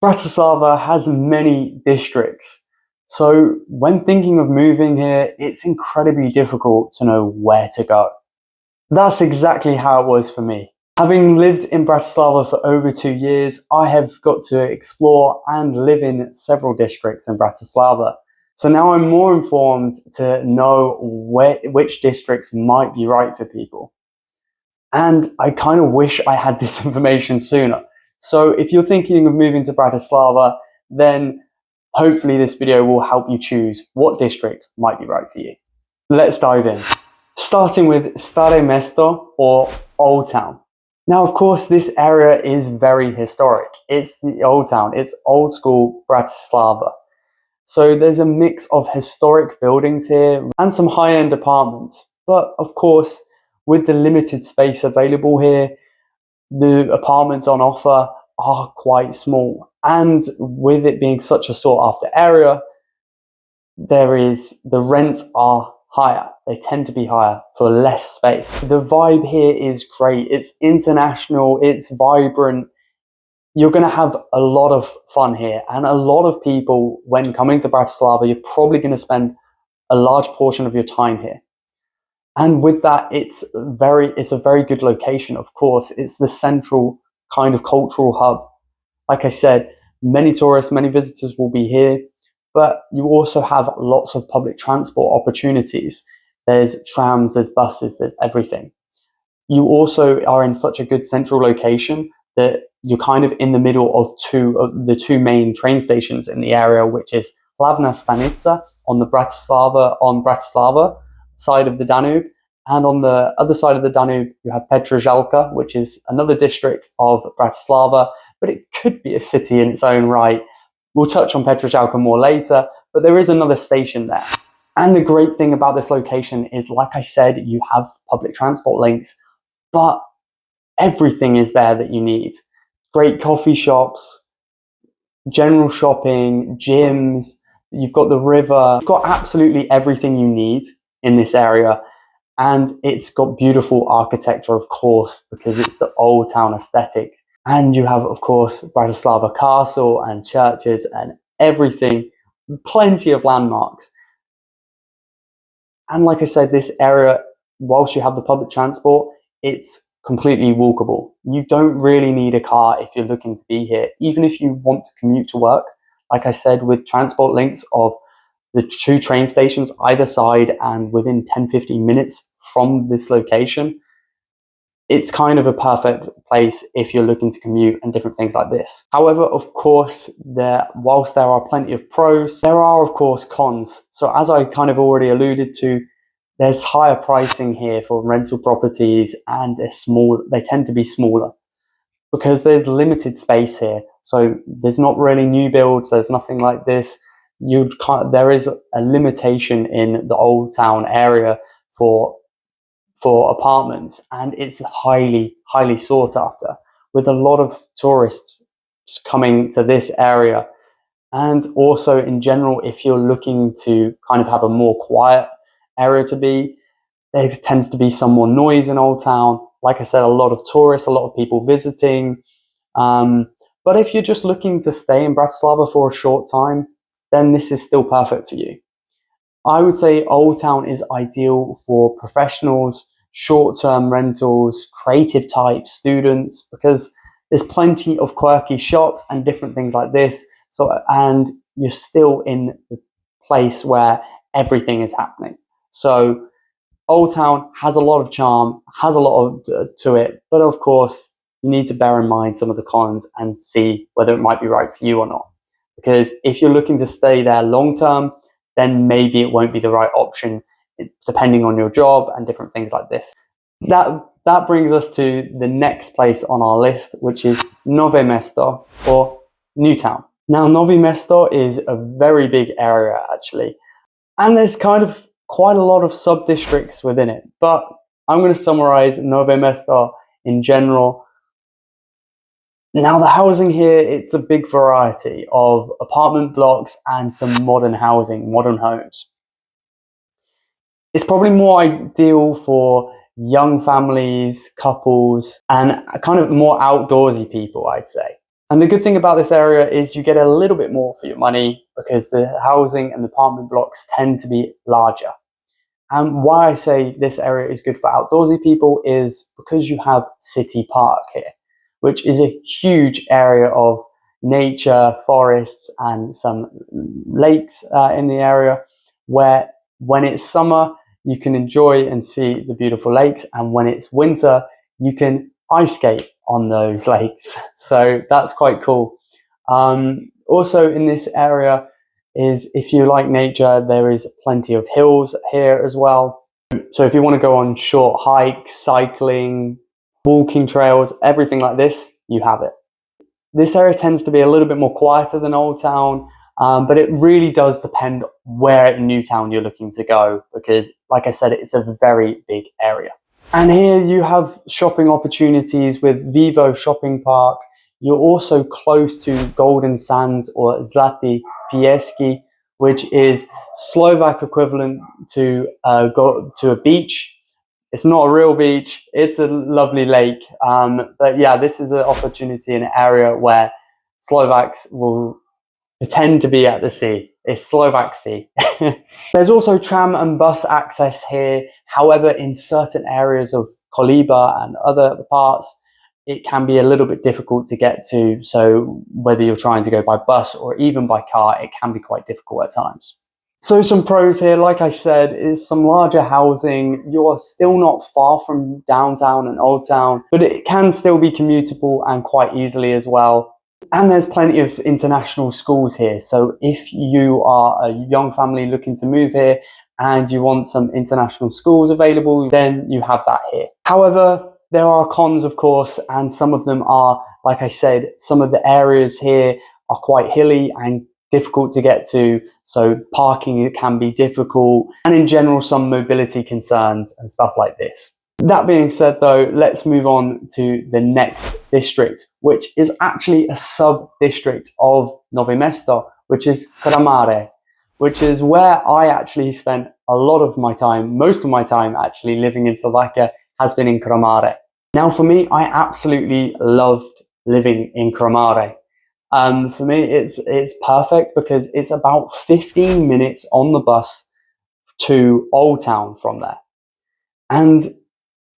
Bratislava has many districts, so when thinking of moving here, it's incredibly difficult to know where to go. That's exactly how it was for me. Having lived in Bratislava for over 2 years, I have got to explore and live in several districts in Bratislava. So now I'm more informed to know which districts might be right for people. And I kind of wish I had this information sooner. So if you're thinking of moving to Bratislava, then hopefully this video will help you choose what district might be right for you. Let's dive in. Starting with Staré Mesto, or Old Town. Now, of course, this area is very historic. It's the Old Town. It's old school Bratislava. So there's a mix of historic buildings here and some high-end apartments. But of course, with the limited space available here, the apartments on offer are quite small. And with it being such a sought-after area, the rents are higher. They tend to be higher for less space. The vibe here is great. It's international, it's vibrant. You're going to have a lot of fun here, and a lot of people, when coming to Bratislava, you're probably going to spend a large portion of your time here. And with that, it's a very good location, of course. It's the central kind of cultural hub. Like I said, many tourists, many visitors will be here, but you also have lots of public transport opportunities. There's trams, there's buses, there's everything. You also are in such a good central location that you're kind of in the middle of the two main train stations in the area, which is Hlavná stanica on Bratislava side of the Danube, and on the other side of the Danube you have Petržalka, which is another district of Bratislava, but it could be a city in its own right. We'll touch on Petržalka more later, but there is another station there. And the great thing about this location is, like I said, you have public transport links, but everything is there that you need. Great coffee shops, general shopping, gyms, you've got the river, you've got absolutely everything you need in this area. And it's got beautiful architecture, of course, because it's the old town aesthetic. And you have, of course, Bratislava Castle and churches and everything, plenty of landmarks. And like I said, this area, whilst you have the public transport, it's completely walkable. You don't really need a car if you're looking to be here, even if you want to commute to work. Like I said, with transport links of the two train stations either side and within 10-15 minutes from this location, it's kind of a perfect place if you're looking to commute and different things like this. However, of course, whilst there are plenty of pros, there are of course cons. So as I kind of already alluded to, there's higher pricing here for rental properties, and they tend to be smaller because there's limited space here. So there's not really new builds, there's nothing like this. There is a limitation in the old town area for apartments, and it's highly sought after, with a lot of tourists coming to this area. And also in general, if you're looking to kind of have a more quiet area to be, there tends to be some more noise in Old Town. Like I said, a lot of tourists, a lot of people visiting. But if you're just looking to stay in Bratislava for a short time, then this is still perfect for you. I would say Old Town is ideal for professionals, short-term rentals, creative types, students, because there's plenty of quirky shops and different things like this. And you're still in the place where everything is happening. So Old Town has a lot of charm, has a lot to it, but of course you need to bear in mind some of the cons and see whether it might be right for you or not. Because if you're looking to stay there long term, then maybe it won't be the right option, depending on your job and different things like this. That brings us to the next place on our list, which is Nové Mesto, or New Town. Now, Nové Mesto is a very big area actually, and there's kind of quite a lot of sub-districts within it, but I'm going to summarize Nové Mesto in general. Now, the housing here, it's a big variety of apartment blocks and some modern housing, modern homes. It's probably more ideal for young families, couples, and kind of more outdoorsy people, I'd say. And the good thing about this area is you get a little bit more for your money because the housing and the apartment blocks tend to be larger. And why I say this area is good for outdoorsy people is because you have City Park here, which is a huge area of nature, forests, and some lakes in the area where when it's summer, you can enjoy and see the beautiful lakes. And when it's winter, you can ice skate on those lakes. So that's quite cool. Also in this area is if you like nature, there is plenty of hills here as well. So if you want to go on short hikes, cycling, walking trails, everything like this, you have it. This area tends to be a little bit more quieter than Old Town, but it really does depend where in New Town you're looking to go because, like I said, it's a very big area. And here you have shopping opportunities with Vivo Shopping Park. You're also close to Golden Sands or Zlatý Piesky, which is Slovak equivalent to a beach. It's not a real beach, it's a lovely lake. But yeah, this is an opportunity in an area where Slovaks will pretend to be at the sea. It's Slovak Sea. There's also tram and bus access here. However, in certain areas of Koliba and other parts, it can be a little bit difficult to get to. So whether you're trying to go by bus or even by car, it can be quite difficult at times. So some pros here, like I said, is some larger housing. You are still not far from downtown and Old Town, but it can still be commutable and quite easily as well. And there's plenty of international schools here. So if you are a young family looking to move here and you want some international schools available, then you have that here. However, there are cons, of course, and some of them are, like I said, some of the areas here are quite hilly and difficult to get to, so parking can be difficult, and in general some mobility concerns and stuff like this. That being said though, let's move on to the next district, which is actually a sub-district of Nové Mesto, which is Kramare, which is where I actually spent a lot of my time, most of my time actually living in Slovakia has been in Kramare. Now for me, I absolutely loved living in Kramare. For me, it's perfect because it's about 15 minutes on the bus to Old Town from there. And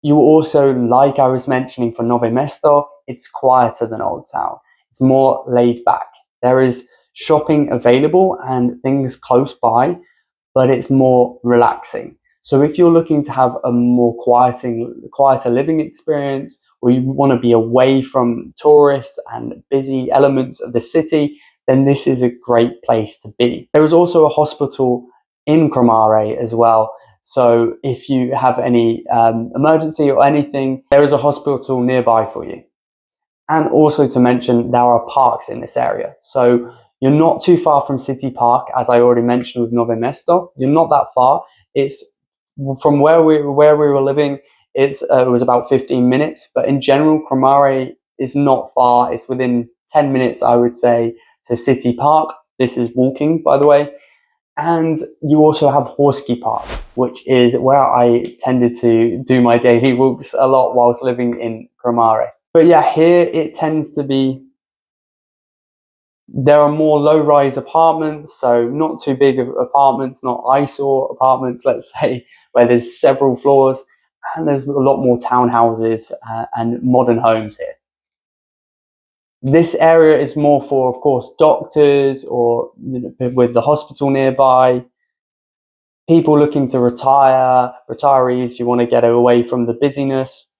you also, like I was mentioning for Nové Mesto, it's quieter than Old Town. It's more laid back. There is shopping available and things close by, but it's more relaxing. So if you're looking to have a more quieter living experience, or you want to be away from tourists and busy elements of the city, then this is a great place to be. There is also a hospital in Kramare as well. So if you have any emergency or anything, there is a hospital nearby for you. And also to mention, there are parks in this area. So you're not too far from City Park, as I already mentioned with Nové Mesto. You're not that far. It's from where we were living. It was about 15 minutes, but in general, Kramare is not far. It's within 10 minutes, I would say, to City Park. This is walking, by the way. And you also have Horski Park, which is where I tended to do my daily walks a lot whilst living in Kramare. But yeah, here it tends to be, there are more low-rise apartments, so not too big of apartments, not eyesore apartments, let's say, where there's several floors, and there's a lot more townhouses and modern homes here. This area is more for, of course, doctors or with the hospital nearby, people looking to retire, retirees, you want to get away from the busyness,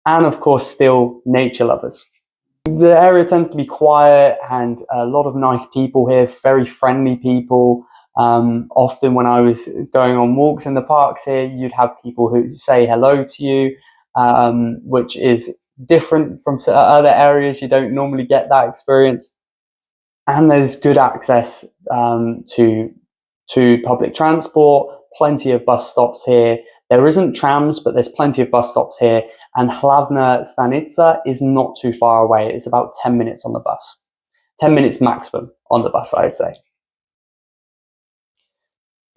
and of course, still nature lovers. The area tends to be quiet and a lot of nice people here, very friendly people. Often when I was going on walks in the parks here, you'd have people who say hello to you, which is different from other areas. You don't normally get that experience. And there's good access to public transport, plenty of bus stops here. There isn't trams, but there's plenty of bus stops here. And Hlavna Stanica is not too far away. It's about 10 minutes on the bus. 10 minutes maximum on the bus, I'd say.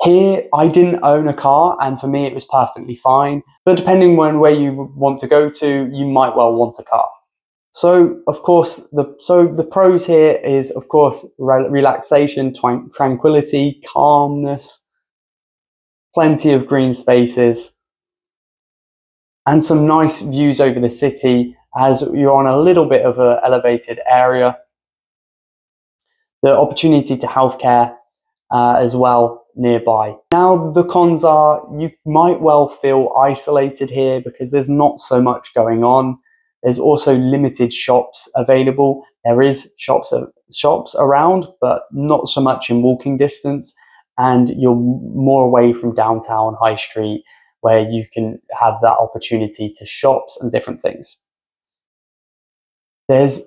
Here, I didn't own a car, and for me, it was perfectly fine. But depending on where you want to go to, you might well want a car. So of course, the pros here is of course relaxation, tranquility, calmness, plenty of green spaces, and some nice views over the city as you're on a little bit of an elevated area. The opportunity to healthcare as well nearby. Now the cons are you might well feel isolated here because there's not so much going on. There's also limited shops available. There is shops around, but not so much in walking distance. And you're more away from downtown high street where you can have that opportunity to shops and different things. There's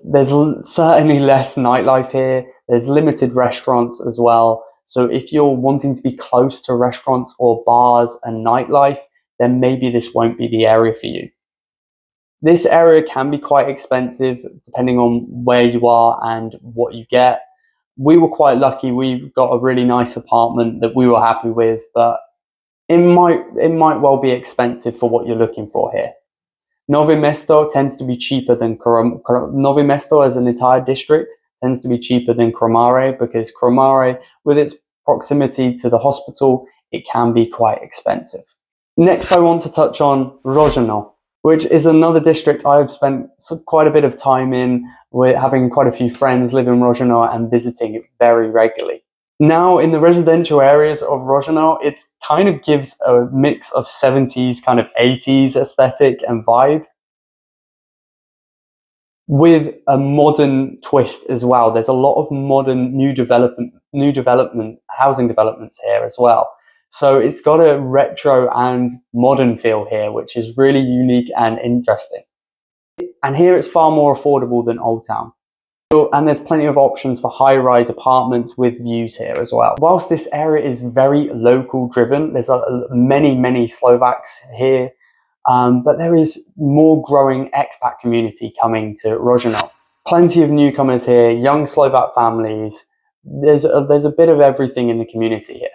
certainly less nightlife here. There's limited restaurants as well. So if you're wanting to be close to restaurants or bars and nightlife, then maybe this won't be the area for you. This area can be quite expensive depending on where you are and what you get. We were quite lucky. We got a really nice apartment that we were happy with, but it might well be expensive for what you're looking for here. Nové Mesto tends to be cheaper than Nové Mesto as an entire district tends to be cheaper than Kramare, because Kramare, with its proximity to the hospital, it can be quite expensive. Next, I want to touch on Ružinov, which is another district I've spent quite a bit of time in, with having quite a few friends live in Ružinov and visiting it very regularly. Now, in the residential areas of Ružinov, it kind of gives a mix of 70s, kind of 80s aesthetic and vibe, with a modern twist as well. There's a lot of modern new development, housing developments here as well. So it's got a retro and modern feel here, which is really unique and interesting. And here it's far more affordable than Old Town. And there's plenty of options for high-rise apartments with views here as well. Whilst this area is very local driven, there's many Slovaks here, but there is more growing expat community coming to Ružinov. Plenty of newcomers here, young Slovak families. There's a bit of everything in the community here.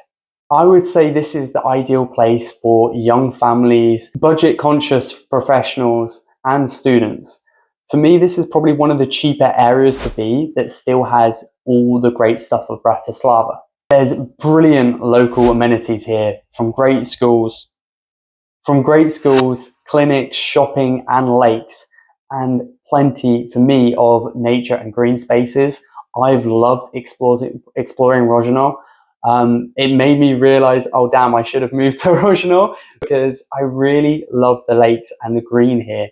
I would say this is the ideal place for young families, budget-conscious professionals, and students. For me, this is probably one of the cheaper areas to be that still has all the great stuff of Bratislava. There's brilliant local amenities here, from great schools, clinics, shopping, and lakes, and plenty, for me, of nature and green spaces. I've loved exploring Ružinov. It made me realize, oh damn, I should have moved to Ružinov, because I really love the lakes and the green here.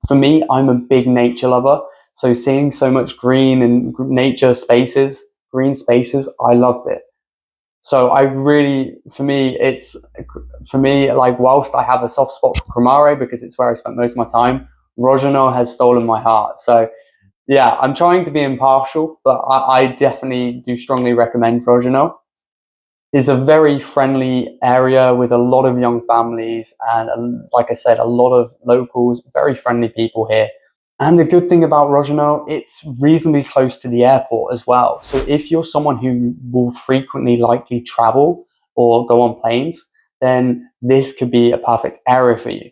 For me, I'm a big nature lover, so seeing so much green and nature spaces, green spaces, I loved it. So like, whilst I have a soft spot for Kramare because it's where I spent most of my time, Ružinov has stolen my heart. So yeah, I'm trying to be impartial, but I definitely do strongly recommend Ružinov. It's a very friendly area with a lot of young families and, like I said, a lot of locals, very friendly people here. And the good thing about Ružinov, it's reasonably close to the airport as well. So if you're someone who will frequently likely travel or go on planes, then this could be a perfect area for you.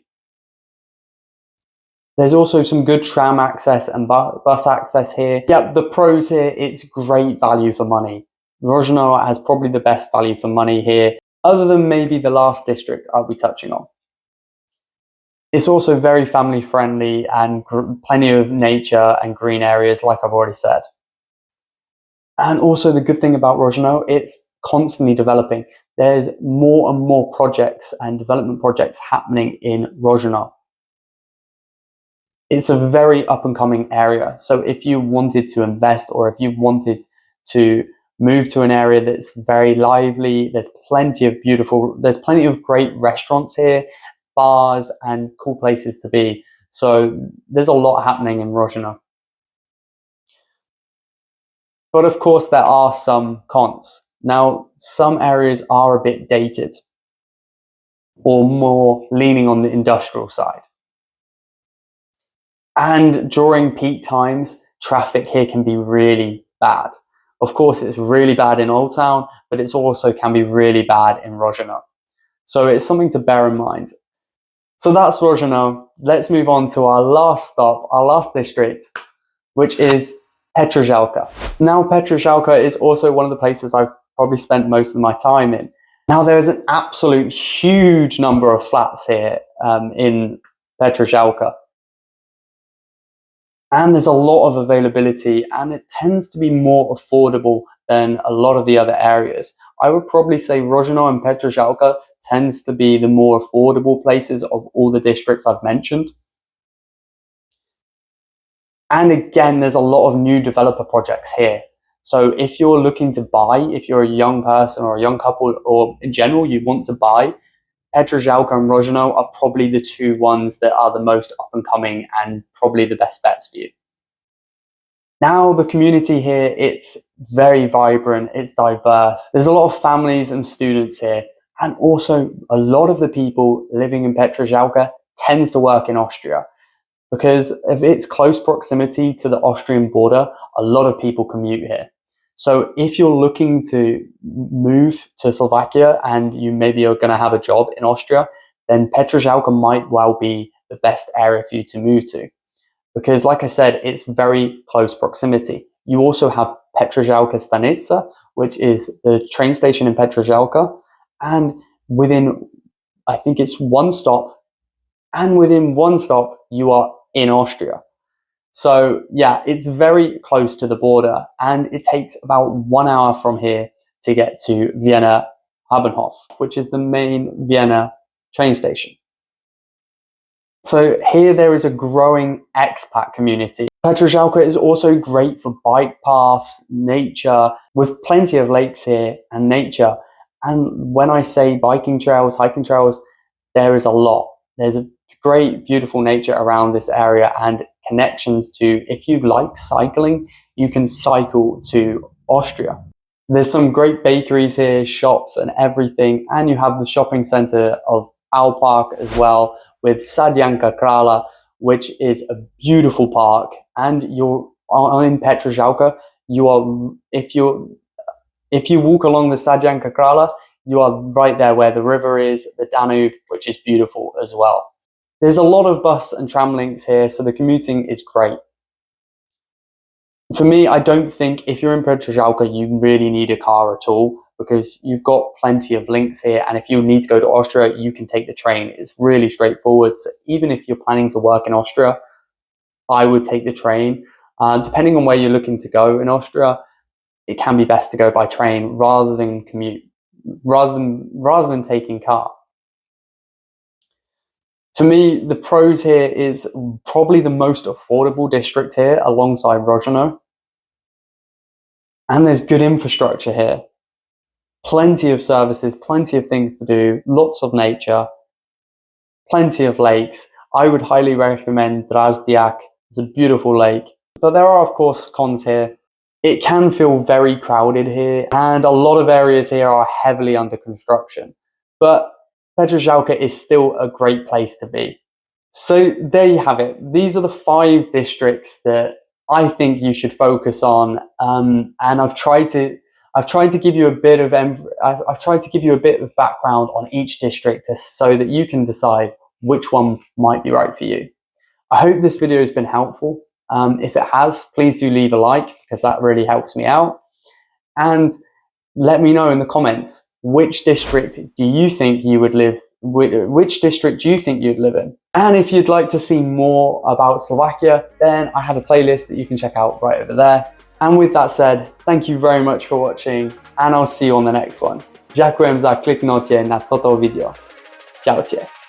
There's also some good tram access and bus access here. Yeah, the pros here, it's great value for money. Ružinov has probably the best value for money here, other than maybe the last district I'll be touching on. It's also very family friendly and plenty of nature and green areas, like I've already said. And also the good thing about Ružinov, it's constantly developing. There's more and more projects and development projects happening in Ružinov. It's a very up and coming area. So if you wanted to invest, or if you wanted to move to an area that's very lively, there's plenty of great restaurants here, bars, and cool places to be. So there's a lot happening in Ružinov. But of course, there are some cons. Now, some areas are a bit dated, or more leaning on the industrial side. And during peak times, traffic here can be really bad. Of course, it's really bad in Old Town, but it also can be really bad in Ružinov. So it's something to bear in mind. So that's Ružinov. Let's move on to our last stop, our last district, which is Petržalka. Now, Petržalka is also one of the places I've probably spent most of my time in. Now, there is an absolute huge number of flats here in Petržalka. And there's a lot of availability, and it tends to be more affordable than a lot of the other areas. I would probably say Ružinov and Petržalka tends to be the more affordable places of all the districts I've mentioned. And again, there's a lot of new developer projects here. So if you're looking to buy, if you're a young person or a young couple, or in general, you want to buy, Petržalka and Ružinov are probably the two ones that are the most up and coming and probably the best bets for you. Now, the community here, it's very vibrant, it's diverse. There's a lot of families and students here. And also, a lot of the people living in Petržalka tends to work in Austria. Because of its close proximity to the Austrian border, a lot of people commute here. So if you're looking to move to Slovakia and you maybe are going to have a job in Austria, then Petržalka might well be the best area for you to move to. Because like I said, it's very close proximity. You also have Petržalka Stanica, which is the train station in Petržalka. And within, I think it's one stop, and within one stop, you are in Austria. So yeah, it's very close to the border, and it takes about 1 hour from here to get to Vienna Habenhof, which is the main Vienna train station. So here there is a growing expat community. Petržalka is also great for bike paths, nature, with plenty of lakes here and nature. And when I say biking trails, hiking trails, there is a lot. There's a great, beautiful nature around this area and connections to, if you like cycling, you can cycle to Austria. There's some great bakeries here, shops and everything, and you have the shopping center of Owl Park as well, with Sadianka Krala, which is a beautiful park. And you're in Petržalka, you are, if you walk along the Sadianka Krala, you are right there where the river is, the Danube, which is beautiful as well. There's a lot of bus and tram links here, so the commuting is great. For me, I don't think if you're in Petržalka, you really need a car at all, because you've got plenty of links here, and if you need to go to Austria, you can take the train. It's really straightforward. So even if you're planning to work in Austria, I would take the train. Depending on where you're looking to go in Austria, it can be best to go by train rather than commute, rather than taking car. For me, the pros here is probably the most affordable district here alongside Ružinov. And there's good infrastructure here. Plenty of services, plenty of things to do, lots of nature, plenty of lakes. I would highly recommend Drazdiak. It's a beautiful lake. But there are, of course, cons here. It can feel very crowded here, and a lot of areas here are heavily under construction. But Petržalka is still a great place to be. So there you have it. These are the 5 districts that I think you should focus on, and I've tried to give you a bit of background on each district so that you can decide which one might be right for you. I hope this video has been helpful. If it has, please do leave a like, because that really helps me out. And let me know in the comments, which district do you think you would live? Which district do you think you'd live in? And if you'd like to see more about Slovakia, then I have a playlist that you can check out right over there. And with that said, thank you very much for watching, and I'll see you on the next one. Ďakujem za kliknutie na toto video. Čaute.